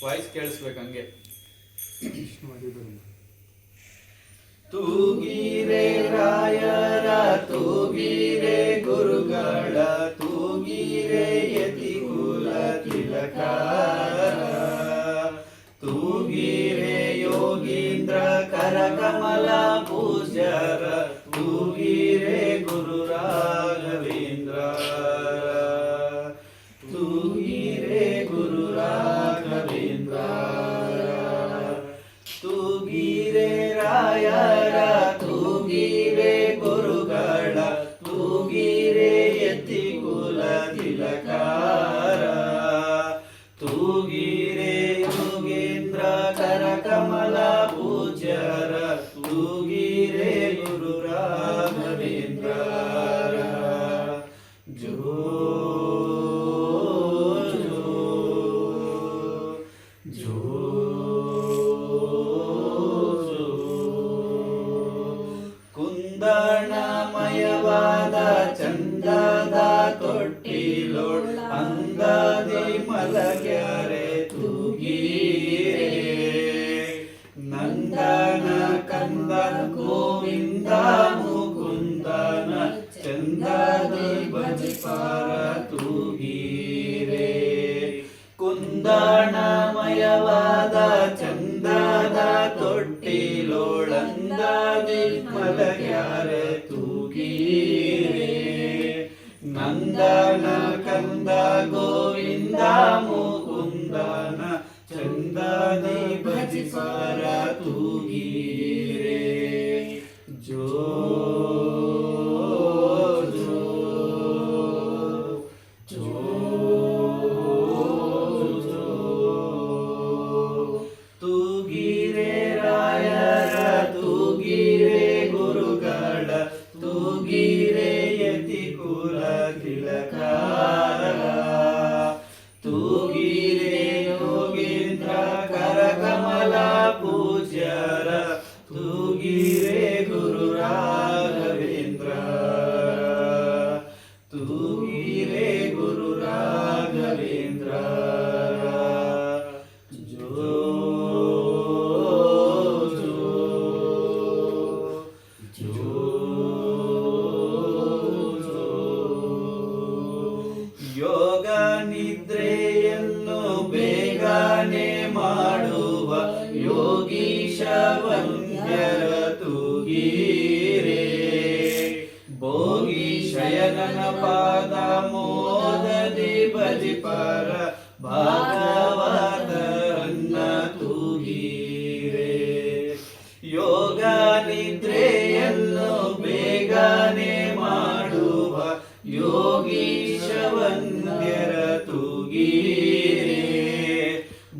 Voice ಕೇಳಿಸ್ಬೇಕು ಹಂಗೆ. ತೂಗಿರೆ ರಾಯರ ತೂಗಿರೆ ಗುರುಗಳ ತೂಗಿರೆ ಯತಿ ಕುಲ ತಿಲಕಾರ ತೂಗಿರೆ ಯೋಗೀಂದ್ರ ಕರಕಮಲ ಪೂಜ್ಯರ ತೂಗಿರೆ ಗುರು ರಾಘವೇಂದ್ರ ತೂಗಿರೆ ಗುರು ರಾಘವೇಂದ್ರ ತೂಗಿರೆ ರಾಯರ ತೂಗಿರೆ ಗುರುಗಳ ತೂಗಿರೆ ಯತಿ ಕುಲ ತಿಲಕಾರ ತೂಗಿರೆ ಯೋಗೇಂದ್ರ ಕರಕಮಲ ಪೂಜ್ಯರ ತೂಗಿರೆ ಗುರು ರಾಘವೇಂದ್ರ ಜೋ ಜೋ ಕುಂದಣಮಯವಾದ ಚಂದದ ತೊಟ್ಟಿಲೋಳ್ ಅಂದದಿ ಮಲಗ್ಯಾರೆ ತೂಗಿರೆ ನಂದನ ಕಂದ ಗೋವಿಂದ ಮುಕುಂದನ ಚಂದದಿ ಬಜಿಪಾರ ತೂಗಿರೆ ಕುಂದಣಮಯವಾದ ಚಂದದ ತೊಟ್ಟಿಲೋಳಂದದಿ ಮಲಗ್ಯಾರೆ ತೂಗಿರೆ ನಂದನ ಕಂದ ಗೋವಿಂದ ಮುಕುಂದನ ಚಂದದಿ ಭಜಿಪಾರ ತೂಗಿರೆ ಜೋ ಜೋ ಜೋ ತೂಗಿರೆ ರಾಯರ ತೂಗಿರೆ ಗುರುಗಳ ತೂಗಿರೆ ಯತಿ ಕುಲ ತಿಲಕಾರ ತೂಗಿರೆ ಯೋಗೇಂದ್ರ ಕರಕಮಲ ಪೂಜ್ಯರ ತೂಗಿರೆ ಗುರು ರಾಘವೇಂದ್ರ ತೂಗಿರೆ ಗುರು ರಾಘವೇಂದ್ರ ಜೋ ಯೋಗ ನಿದ್ರೆಯನ್ನು ಬೇಗನೆ ಮಾಡುವ ಯೋಗೀಶ ವಂದ್ಯರ ತೂಗಿರೆ ಭೋಗಿ ಶಯನನ ಪಾದ ಮೋದದಿ ಭಜಿಪರ ಭಾಗವತರನ್ನ ತೂಗಿರೆ ಯೋಗ ನಿದ್ರೆಯನ್ನು ಬೇಗನೆ ಮಾಡುವ ಯೋಗೀಶ ವಂದ್ಯರ ತೂಗಿರೆ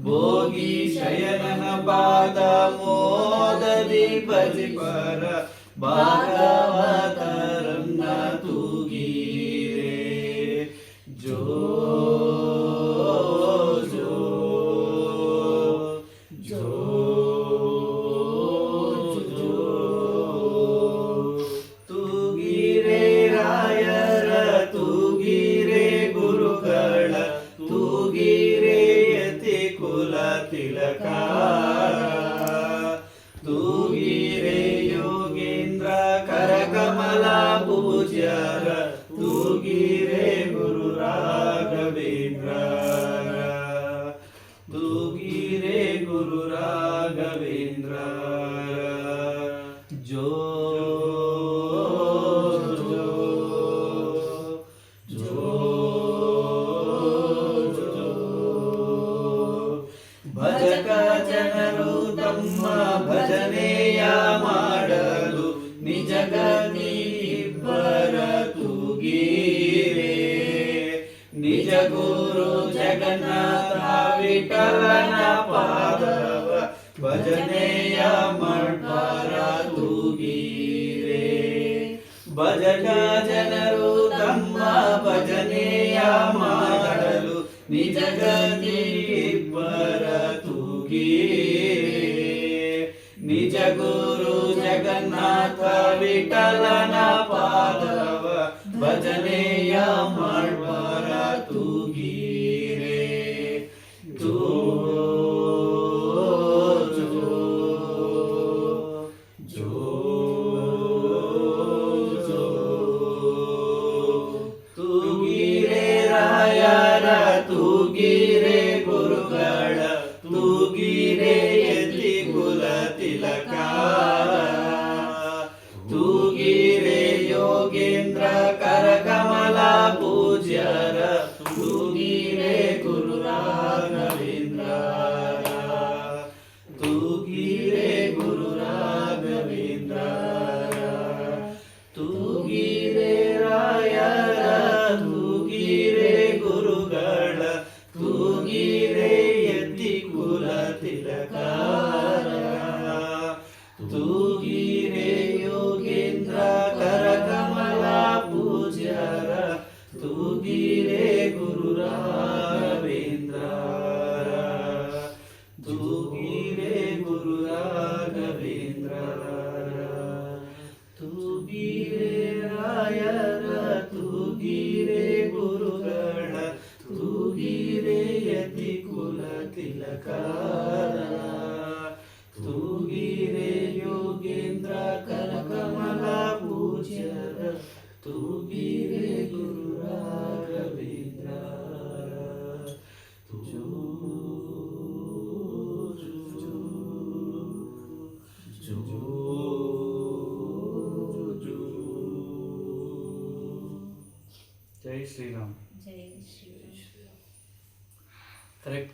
ಭೋಗಿ ಶಯನನ ಪಾದ ಮೋದದಿ ಭಜಿಪರ ಭಾಗವತರನ್ನ ತೂಗಿರೆ ಜೋ ಜೋ ಜೋ ಜೋ ತೂಗಿರೆ ರಾಯರ ತೂಗಿರೆ ಗುರುಗಳ ತೂಗಿರೆ ಯತಿ ಕುಲ ತಿಲಕಾರ ತೂಗಿರೆ ಯೋಗೇಂದ್ರ ಕರಕಮಲ ಪೂಜ್ಯರ ತೂಗಿರೆ ಗುರು ರಾಘವೇಂದ್ರ ತೂಗಿರೆ ಗುರು ರಾಘವೇಂದ್ರ ಜೋ ಜೋ ಜೋ ಭಜಕ ಜನರು ತಮ್ಮ ಭಜನೆಯ ಮಾಡಲು ನಿಜಗತಿ ಇಬ್ಬರ ತೂಗಿರೆ ನಿಜ ಗುರು ಜಗನ್ನಾಥ ವಿಠಲನ ಪಾದವ ಭಜನೆಯ ಮಾಡ್ತಾರ ತೂಗಿರೆ ಭಜಕ ಜನರು ತಮ್ಮ ಭಜನೆಯ ಮಾಡಲು ನಿಜಗತಿ ಇಬ್ಬರ ತೂಗಿರೆ ನಿಜ ಗುರು ಜಗನ್ನಾಥ ವಿಠಲನ ಪಾದವ ಭಜನೆಯ ಮಾಡ್ಬಾರ ತೂಗಿರೆ ತೂ ತಿಲಕಾರ ತೂಗಿರೆ ಯೋಗೇಂದ್ರ ಕರಕಮಲ ಪೂಜ್ಯರ ತೂಗಿರೆ ಗುರು ರಾಘವೇಂದ್ರ ತೂಗಿರೆ ಗುರು ರಾಘವೇಂದ್ರ ತೂಗಿರೆ ರಾಯರ ತೂಗಿರೆ ಗುರುಗಳ ತೂಗಿರೆ ಯತಿ ಕುಲ ತಿಲಕಾರ ತೂಗಿರೆ ಯೋಗೇಂದ್ರ ಕರಕಮಲ ಪೂಜ್ಯರ ತೂಗಿರೆ ಗುರು ರಾಘವೇಂದ್ರ ಜೈ ಶ್ರೀರಾಮ್. ಜೈ ಶ್ರೀರಾಮ್. ಕರೆಕ್ಟ್.